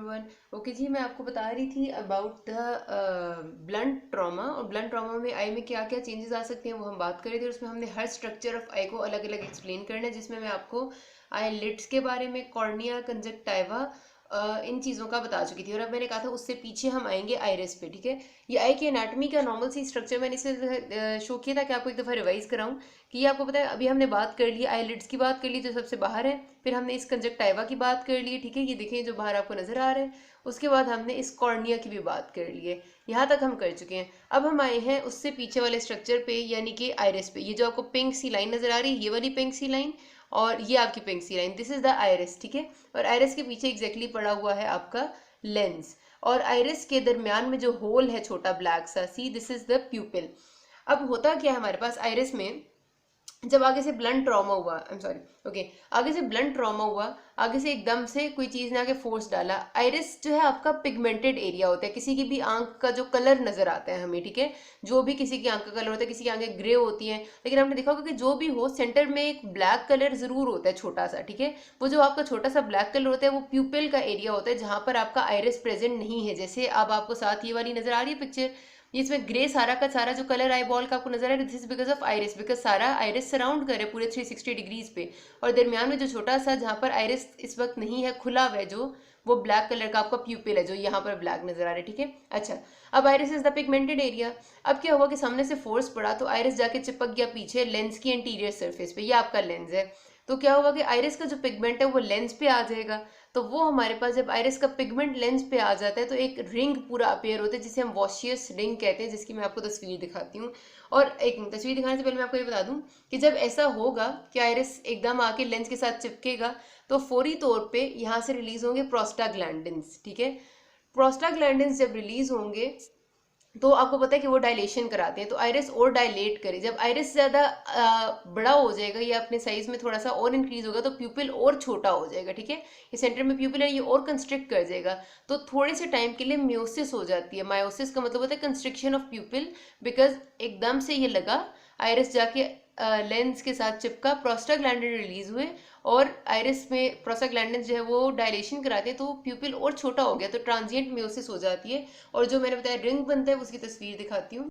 Everyone. Okay जी, मैं आपको बता रही थी अबाउट द ब्लंट ट्रॉमा, और ब्लंट ट्रॉमा में आई में क्या क्या चेंजेस आ सकते हैं वो हम बात कर रहे थे। उसमें हमने हर स्ट्रक्चर ऑफ आई को अलग अलग एक्सप्लेन करना है, जिसमें मैं आपको आई लिड्स के बारे में, कॉर्निया, कंजक्टाइवा, इन चीज़ों का बता चुकी थी। और अब मैंने कहा था उससे पीछे हम आएंगे आइरिस पे, ठीक है। ये आई की एनाटॉमी का नॉर्मल सी स्ट्रक्चर मैंने इसलिए शो किया था कि आपको एक दफ़ा रिवाइज कराऊं कि ये आपको पता है। अभी हमने बात कर ली आईलिड्स की, बात कर ली जो सबसे बाहर है, फिर हमने इस कंजक्टाइवा की बात कर ली, ठीक है, ये देखें जो बाहर आपको नजर आ रहा है। उसके बाद हमने इस कॉर्निया की भी बात कर ली है, यहाँ तक हम कर चुके हैं। अब हम आए हैं उससे पीछे वाले स्ट्रक्चर पे, यानी कि आइरिस पे। ये जो आपको पिंक सी लाइन नजर आ रही है, ये वाली पिंक सी लाइन, और ये आपकी पिंक सी line, this is the iris, ठीक है। और आइरिस के पीछे एग्जैक्टली पड़ा हुआ है आपका लेंस, और आइरिस के दरमियान में जो होल है छोटा ब्लैक सा, सी दिस इज द प्यूपिल। अब होता क्या है हमारे पास आइरिस में, जब आगे से ब्लंट ट्रॉमा हुआ, आई एम सॉरी, ओके, आगे से ब्लंट ट्रॉमा हुआ, आगे से एकदम से कोई चीज ने आके फोर्स डाला। आइरिस जो है आपका पिगमेंटेड एरिया होता है, किसी की भी आंख का जो कलर नजर आता है हमें, ठीक है, जो भी किसी की आंख का कलर होता है, किसी की आंखें ग्रे होती हैं, लेकिन हमने देखा होगा कि जो भी हो सेंटर में एक ब्लैक कलर जरूर होता है छोटा सा, ठीक है। वो जो आपका छोटा सा ब्लैक कलर होता है वो प्यूपिल का एरिया होता है, जहां पर आपका आइरिस प्रेजेंट नहीं है। जैसे अब आपको साथ ये वाली नजर आ रही है पिक्चर, इसमें ग्रे सारा का सारा जो कलर आई बॉल का आपको नजर आ रहा है, this is because of iris, because सारा आइरिस सराउंड करे पूरे 360 डिग्रीज पे, और दरमियान में जो छोटा सा जहां पर आइरिस इस वक्त नहीं है, खुला हुआ है, जो वो ब्लैक कलर का आपका प्यूपिल है, जो यहाँ पर ब्लैक नजर आ रहा है, ठीक है। अच्छा, अब iris is the pigmented area. अब क्या हुआ कि सामने से फोर्स पड़ा तो आइरिस जाके चिपक गया पीछे लेंस की एंटीरियर सरफेस पे, ये आपका लेंस है। तो क्या हुआ कि आइरिस का जो पिगमेंट है वो लेंस पे आ जाएगा। तो वो हमारे पास जब आइरिस का पिगमेंट लेंस पे आ जाता है तो एक रिंग पूरा अपेयर होता है, जिसे हम वॉशियस रिंग कहते हैं, जिसकी मैं आपको तस्वीर दिखाती हूँ। और एक तस्वीर दिखाने से पहले मैं आपको ये बता दूं कि जब ऐसा होगा कि आइरिस एकदम आके लेंस के साथ चिपकेगा, तो फौरी तौर पे यहाँ से रिलीज होंगे प्रोस्टाग्लैंडिन्स, ठीक है। प्रोस्टाग्लैंडिन्स जब रिलीज होंगे तो आपको पता है कि वो डायलेशन कराते हैं, तो आइरिस और डायलेट करे। जब आइरिस ज्यादा बड़ा हो जाएगा या अपने साइज में थोड़ा सा और इंक्रीज होगा, तो प्यूपिल और छोटा हो जाएगा, ठीक है। ये सेंटर में प्यूपिल है, ये और कंस्ट्रिक्ट कर जाएगा, तो थोड़े से टाइम के लिए म्योसिस हो जाती है। मायोसिस का मतलब होता है कंस्ट्रिक्शन ऑफ प्यूपिल, बिकॉज एकदम से ये लगा, आइरिस जाके लेंस के साथ चिपका, प्रोस्टाग्लैंडिन रिलीज हुए, और आइरिस में प्रोस्टाग्लैंडिन जो है वो डायलेशन कराते हैं, तो प्यूपिल और छोटा हो गया, तो ट्रांजिएंट म्योसिस हो जाती है। और जो मैंने बताया रिंग बनता है उसकी तस्वीर दिखाती हूँ।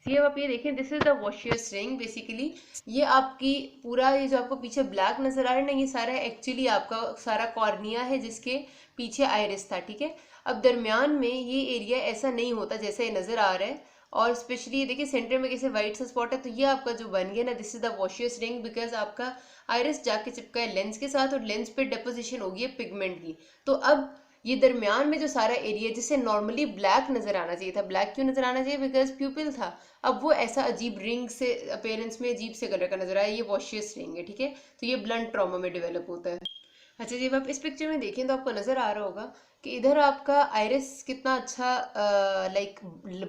ये आप ये देखें, this is the Vossius ring basically. ये आपकी पूरा, ये जो आपको पीछे ब्लैक नजर आ रहा है ना, ये सारा एक्चुअली आपका सारा कॉर्निया है, जिसके पीछे आइरिस था, ठीक है। अब दरमियान में ये एरिया ऐसा नहीं होता जैसा ये नजर आ रहा है, और स्पेशली ये देखिए सेंटर में कैसे व्हाइट सा स्पॉट है, तो ये आपका जो बन गया ना, this is the Vossius ring, because आपका आइरिस जाके चिपका है लेंस के साथ, और लेंस पे डिपोजिशन होगी है पिगमेंट की। तो अब ये दरमियान में जो सारा एरिया जिसे नॉर्मली ब्लैक नजर आना चाहिए था, ब्लैक क्यों नजर आना चाहिए, बिकॉज प्यूपिल था, अब वो ऐसा अजीब रिंग से अपेयरेंस में अजीब से कलर का नजर आया, ये वॉशियस रिंग है, ठीक है। तो ये ब्लंट ट्रॉमा में डेवलप होता है। अच्छा जी, अब आप इस पिक्चर में देखें तो आपको नजर आ रहा होगा कि इधर आपका आइरिस कितना अच्छा लाइक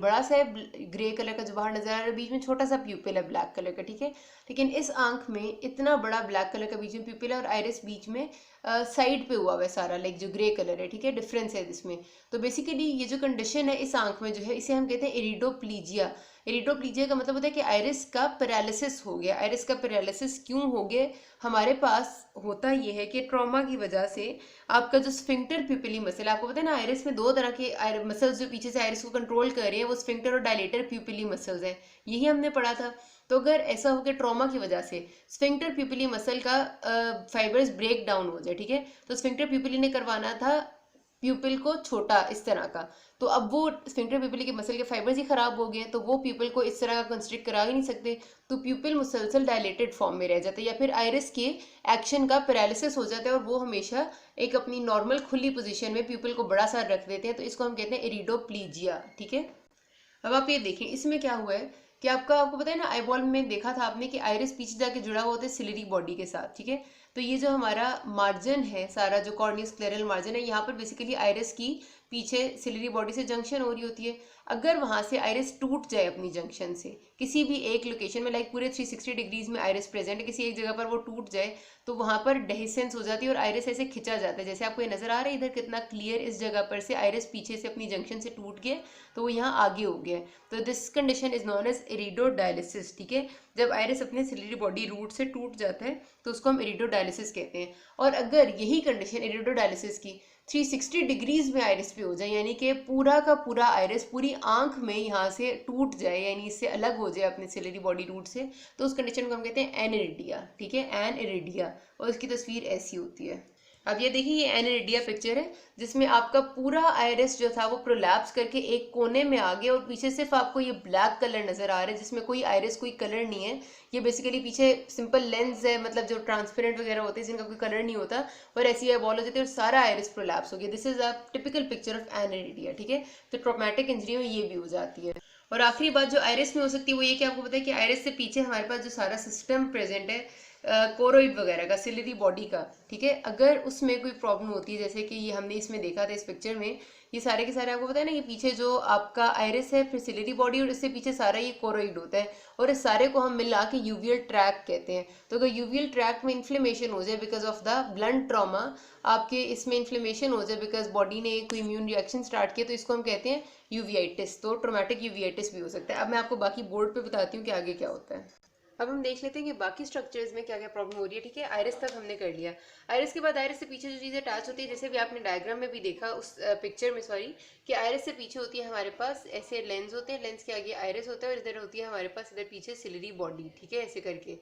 बड़ा सा है, ग्रे कलर का जो बाहर नजर आ रहा है, बीच में छोटा सा प्यूपिल है ब्लैक कलर का, ठीक है। लेकिन इस आंख में इतना बड़ा ब्लैक कलर का बीच में प्यूपिल है, और आइरिस बीच में साइड पे हुआ हुआ है सारा, लाइक जो ग्रे कलर है, ठीक है, डिफरेंस है इसमें। तो बेसिकली ये जो कंडीशन है इस आंख में जो है, इसे हम कहते हैं इरिडोप्लीजिया। इरिडोप्लीजिया का मतलब होता है कि आइरिस का पैरालिसिस हो गया। आइरिस का पैरालिसिस क्यों हो गया, हमारे पास होता ये है कि ट्रॉमा की वजह से आपका जो स्फिंक्टर प्यूपिली मसल, आपको पता है ना आइरिस में दो तरह के मसल्स जो पीछे से आइरिस को कंट्रोल कर रहे हैं, वो स्फिंक्टर और डायलेटर प्यूपिली मसल्स हैं, यही हमने पढ़ा था। तो अगर ऐसा हो कि ट्रॉमा की वजह से स्फिंक्टर प्यूपिली मसल का फाइबर्स ब्रेक डाउन हो जाए, ठीक है, तो स्फिंक्टर प्यूपिली ने करवाना था प्यूपिल को छोटा इस तरह का, तो अब वो स्फिंक्टर प्यूपिल के मसल के फाइबर्स ही खराब हो गए हैं, तो वो प्यूपिल को इस तरह का कंस्ट्रिक्ट करा ही नहीं सकते, तो प्यूपिल मुसलसल डायलेटेड फॉर्म में रह जाता है, या फिर आइरिस के एक्शन का पैरालिसिस हो जाता है, और वो हमेशा एक अपनी नॉर्मल खुली पोजीशन में प्यूपिल को बड़ा सा रख देते हैं, तो इसको हम कहते हैं इरिडोप्लीजिया, ठीक है। अब आप ये देखें इसमें क्या हुआ है कि आपको पता है ना, आईबॉल में देखा था आपने कि आइरिस पीछे जाके जुड़ा हुआ होता है सिलिरी बॉडी के साथ, ठीक है। तो ये जो हमारा मार्जिन है सारा, जो कॉर्नियस क्लेरल मार्जिन है, यहाँ पर बेसिकली आइरिस की पीछे सिलिरी बॉडी से जंक्शन हो रही होती है। अगर वहां से आइरिस टूट जाए अपनी जंक्शन से किसी भी एक लोकेशन में, लाइक पूरे 360 डिग्रीज में आइरिस प्रेजेंट है, किसी एक जगह पर वो टूट जाए तो वहां पर डेहिसेंस हो जाती है और आइरिस ऐसे खिंचा जाता है। जैसे आपको ये नजर आ रहा है इधर कितना क्लियर, इस जगह पर से आइरिस पीछे से अपनी जंक्शन से टूट गया तो वो यहाँ आगे हो गया। तो this condition is known as iridodialysis, ठीक है। जब आइरिस अपने सिलियरी बॉडी रूट से टूट जाता है तो उसको हम इरिडोडायलिसिस कहते हैं। और अगर यही कंडीशन इरिडोडायलिसिस की 360 डिग्रीज में आइरिस पे हो जाए, यानी कि पूरा का पूरा आइरिस पूरी आंख में यहाँ से टूट जाए, यानी इससे अलग हो जाए अपने सिलेरी बॉडी रूट से, तो उस कंडीशन को हम कहते हैं एनइरिडिया, ठीक है, एनइरिडिया। और इसकी तस्वीर ऐसी होती है। अब ये देखिए, ये एनइरिडिया पिक्चर है जिसमें आपका पूरा आइरिस जो था वो प्रोलैप्स करके एक कोने में आ गया और पीछे सिर्फ आपको ये ब्लैक कलर नजर आ रहा है जिसमें कोई आइरिस, कोई कलर नहीं है। ये बेसिकली पीछे सिंपल लेंस है, मतलब जो ट्रांसपेरेंट वगैरह होते हैं जिनका कोई कलर नहीं होता, और ऐसी है बॉल हो जाती है और सारा आइरिस प्रोलैप्स हो गया। This is a typical picture of aniridia, ठीक है। तो ट्रॉमेटिक इंजरी में ये भी हो जाती है। और आखिरी बात जो आइरिस में हो सकती है वो ये कि आपको पता है कि आइरिस से पीछे हमारे पास जो सारा सिस्टम प्रेजेंट है कोरोइड वगैरह का, सिलियरी बॉडी का, ठीक है, अगर उसमें कोई प्रॉब्लम होती है, जैसे कि ये हमने इसमें देखा था इस पिक्चर में, ये सारे के सारे आपको पता है ना कि पीछे जो आपका आइरिस है, फिर सिलियरी बॉडी, और इससे पीछे सारा ये कोरोइड होता है, और इस सारे को हम मिला के यूवियल ट्रैक कहते हैं। तो अगर यूवियल ट्रैक में इन्फ्लेमेशन हो जाए because of the blunt trauma, आपके इसमें इन्फ्लेमेशन हो जाए बिकॉज बॉडी ने कोई इम्यून रिएक्शन स्टार्ट किया, तो इसको हम कहते हैं यूवियाइटिस। तो ट्रोमेटिक यूवियाइटिस भी हो सकता है। अब मैं आपको बाकी बोर्ड पे बताती हूँ कि आगे क्या होता है। अब हम देख लेते हैं कि बाकी स्ट्रक्चर्स में क्या क्या प्रॉब्लम हो रही है, ठीक है। आइरिस तक हमने कर लिया। आइरिस के बाद आइरिस से पीछे जो चीज़ें अटैच होती है, जैसे भी आपने डायग्राम में भी देखा उस पिक्चर में, सॉरी, कि आइरिस से पीछे होती है हमारे पास ऐसे लेंस होते हैं, लेंस के आगे आइरिस होता है, और इधर होती है हमारे पास इधर पीछे सिलियरी बॉडी, ठीक है, ऐसे करके।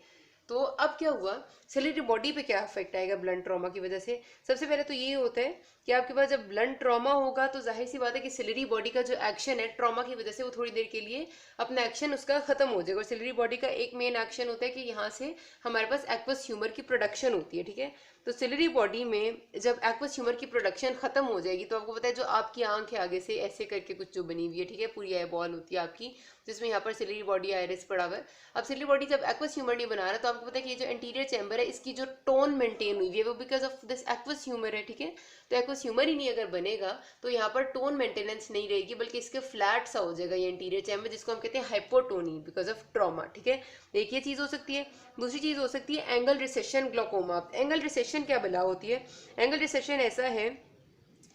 तो अब क्या हुआ, सिलियरी बॉडी पे क्या इफेक्ट आएगा ब्लंट ट्रॉमा की वजह से? सबसे पहले तो ये होता है कि आपके पास जब ब्लंट ट्रॉमा होगा तो जाहिर सी बात है कि सिलियरी बॉडी का जो एक्शन है ट्रॉमा की वजह से वो थोड़ी देर के लिए अपना एक्शन उसका खत्म हो जाएगा। और सिलियरी बॉडी का एक मेन एक्शन होता है कि यहाँ से हमारे पास एक्वस ह्यूमर की प्रोडक्शन होती है, ठीक है। तो सिलियरी बॉडी में जब एक्वस ह्यूमर की प्रोडक्शन खत्म हो जाएगी तो आपको पता है जो आपकी आंख है आगे से ऐसे करके कुछ जो बनी हुई है, ठीक है, पूरी आई बॉल होती है आपकी, जिसमें यहाँ पर सिलियरी बॉडी आइरिस पड़ा हुआ है। अब सिलियरी बॉडी जब एक्वस ह्यूमर नहीं बना रहा तो आपको पता है कि ये जो एंटीरियर चैम्बर है इसकी जो टोन मेंटेन हुई है वो because of this aqueous humour है, ठीक है। तो एक्वस ह्यूमर ही नहीं अगर बनेगा तो यहाँ पर टोन मेंटेनेंस नहीं रहेगी, बल्कि इसके फ्लैट सा हो जाएगा ये एंटीरियर चैम्बर, जिसको हम कहते हैं हाइपोटोनी बिकॉज ऑफ ट्रॉमा, ठीक है। एक ये चीज हो सकती है। दूसरी चीज हो सकती है angle recession glaucoma. Angle recession क्या बला होती है? एंगल रिसेशन ऐसा है,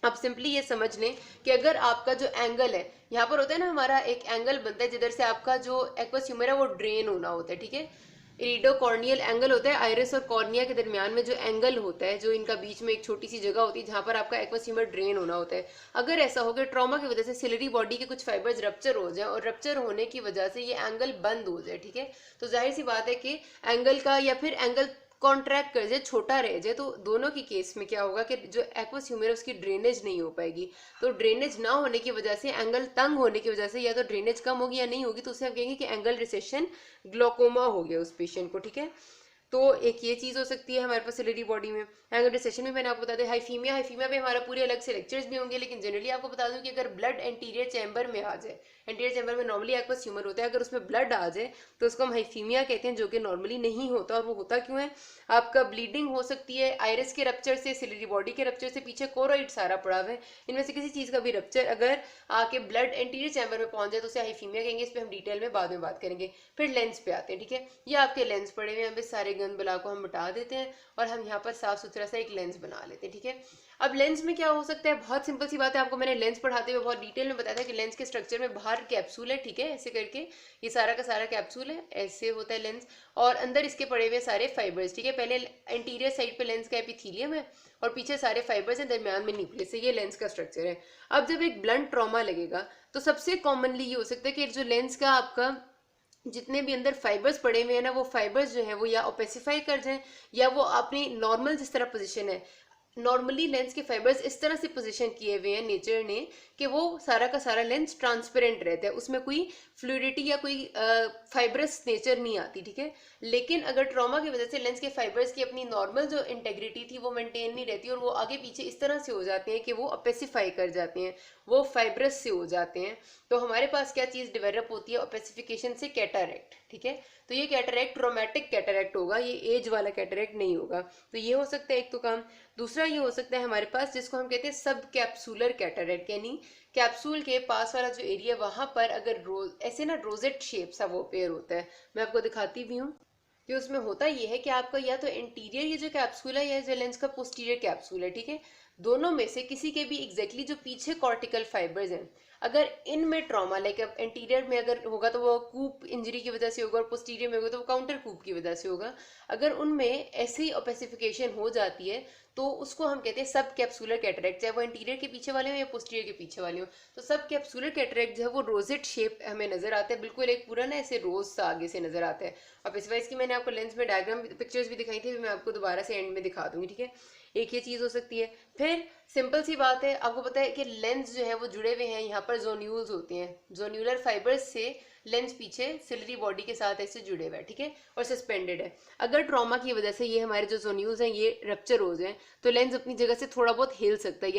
आप सिंपली ये समझ लें कि अगर आपका जो एंगल है, यहाँ पर होता है ना हमारा एक एंगल बनता है जिधर से आपका जो एक्वस ह्यूमर है वो ड्रेन होना होता है, ठीक है। इरिडो कॉर्नियल एंगल होता है, आइरिस और कॉर्निया के दरमियान में जो एंगल होता है, जो इनका बीच में एक छोटी सी जगह होती है जहां पर आपका एक्वस ह्यूमर ड्रेन होना होता है। अगर ऐसा हो गया ट्रॉमा की वजह से सिलियरी बॉडी के कुछ फाइबर्स रप्चर हो जाए और रप्चर होने की वजह से ये एंगल बंद हो जाए, ठीक है, तो जाहिर सी बात है कि एंगल का या फिर एंगल कॉन्ट्रैक्ट कर जाए, छोटा रह जाए, तो दोनों की केस में क्या होगा कि जो एक्वस ह्यूमर है उसकी ड्रेनेज नहीं हो पाएगी। तो ड्रेनेज ना होने की वजह से, एंगल तंग होने की वजह से या तो ड्रेनेज कम होगी या नहीं होगी, तो उसे हम कहेंगे कि एंगल रिसेशन ग्लोकोमा हो गया उस पेशेंट को, ठीक है। तो एक ये चीज हो सकती है हमारे पास सिलियरी बॉडी में। एंगल रिसेशन में मैंने आपको बता दिया। हाइफीमिया, हाइफीमिया पे हमारा पूरे अलग से लेक्चर्स भी होंगे, लेकिन जनरली आपको बता दूं कि अगर ब्लड एंटीरियर चैम्बर में आ जाए, एंटीरियर चैम्बर में नॉर्मली एक्वस ह्यूमर होता है, अगर उसमें ब्लड आ जाए तो उसको हम हाइफीमिया कहते हैं, जो कि नॉर्मली नहीं होता। और वो होता क्यों है? आपका ब्लीडिंग हो सकती है आइरिस के रप्चर से, सिलियरी बॉडी के रप्चर से, पीछे कोरोइड सारा पड़ा हुआ है, इनमें से किसी चीज का भी रप्चर अगर आके ब्लड एंटीरियर चैम्बर में पहुंच जाए तो उसे हाइफीमिया कहेंगे। इस पे हम डिटेल में बाद में बात करेंगे। फिर लेंस पे आते हैं, ठीक है। ये आपके लेंस पड़े हुए हैं, अब सारे गंद बला को हम हटा देते हैं और हम यहाँ पर साफ सुथरा सा एक लेंस बना लेते हैं, ठीक है। अब लेंस में क्या हो सकता है? बहुत सिंपल सी बात है, आपको मैंने लेंस पढ़ाते हुए बहुत डिटेल में बताया था कि लेंस के स्ट्रक्चर में बाहर कैप्सूल है, ठीक है, ऐसे करके ये सारा का सारा कैप्सूल है, ऐसे होता है लेंस, और अंदर इसके पड़े हुए सारे फाइबर्स, ठीक है। पहले एंटीरियर साइड पे लेंस का एपिथेलियम है और पीछे सारे फाइबर्स हैं, दरमियान में न्यूक्लियस है। ये लेंस का स्ट्रक्चर है। अब जब एक ब्लंट ट्रॉमा लगेगा तो सबसे कॉमनली ये हो सकता है कि जो लेंस का आपका जितने भी अंदर फाइबर्स पड़े हुए हैं ना, वो फाइबर्स जो है वो या ओपेसिफाई कर जाएं या वो अपनी नॉर्मल जिस तरह पोजीशन है, नॉर्मली लेंस के फाइबर्स इस तरह से पोजीशन किए हुए हैं नेचर ने कि वो सारा का सारा लेंस ट्रांसपेरेंट रहता है, उसमें कोई फ्लूइडिटी या कोई फाइब्रस नेचर नहीं आती, ठीक है। लेकिन अगर ट्रॉमा की वजह से लेंस के फाइबर्स की अपनी नॉर्मल जो इंटेग्रिटी थी वो मेंटेन नहीं रहती और वो आगे पीछे इस तरह से हो जाते हैं कि वो ओपेसिफाई कर जाते हैं, वो फाइब्रस से हो जाते हैं, तो हमारे पास क्या चीज डेवलप होती है? ओपेसिफिकेशन से कैटरैक्ट, ठीक है। तो ये कैटरैक्ट ट्रोमेटिक कैटरैक्ट होगा, ये एज वाला कैटरैक्ट नहीं होगा। तो ये हो सकता है एक तो काम। दूसरा ये हो सकता है हमारे पास जिसको हम कहते हैं सब कैप्सूलर कैटरैक्ट, यानी कैप्सूल के पास वाला जो एरिया वहां पर अगर ऐसे ना रोजेट शेप सा वो पेयर होता है, मैं आपको दिखाती भी हूँ कि उसमें होता ये है कि आपका या तो इंटीरियर ये जो कैप्सूल है या जो लेंस का पोस्टीरियर कैप्सूल है, ठीक है, दोनों में से किसी के भी एग्जैक्टली जो पीछे कॉर्टिकल फाइबर्स हैं, अगर इनमें ट्रॉमा लाइक एंटीरियर में अगर होगा तो वो कूप इंजरी की वजह से होगा, और पोस्टीरियर में होगा तो वो काउंटर कूप की वजह से होगा, अगर उनमें ऐसी ओपेसिफिकेशन हो जाती है तो उसको हम कहते हैं सब कैप्सूलर कैटरेक्ट, चाहे वो इंटीरियर के पीछे वाले हो या पोस्टीरियर के पीछे वाले हो। तो सब कैप्सूलर कैटरेक्ट जो है वो रोजेट शेप हमें नजर आता है, बिल्कुल एक पूरा ना ऐसे रोज सा आगे से नजर आता है। अब इस वाइज की मैंने आपको लेंस में डायग्राम पिक्चर्स भी दिखाई थी, मैं आपको दोबारा से एंड में दिखा दूंगी, ठीक है। एक ये चीज हो सकती है। फिर सिंपल सी बात है, आपको पता है कि लेंस जो है वो जुड़े हुए हैं, यहाँ पर जोन्यूल्स होते हैं, जोन्यूलर फाइबर्स से लेंस पीछे सिलरी बॉडी के साथ ऐसे जुड़े हुए हैं, ठीक है, और सस्पेंडेड है। अगर ट्रॉमा की वजह से ये हमारे जो जोन्यूल्स हैं ये रप्चर हो जाए तो लेंस अपनी जगह से थोड़ा बहुत हिल सकता है,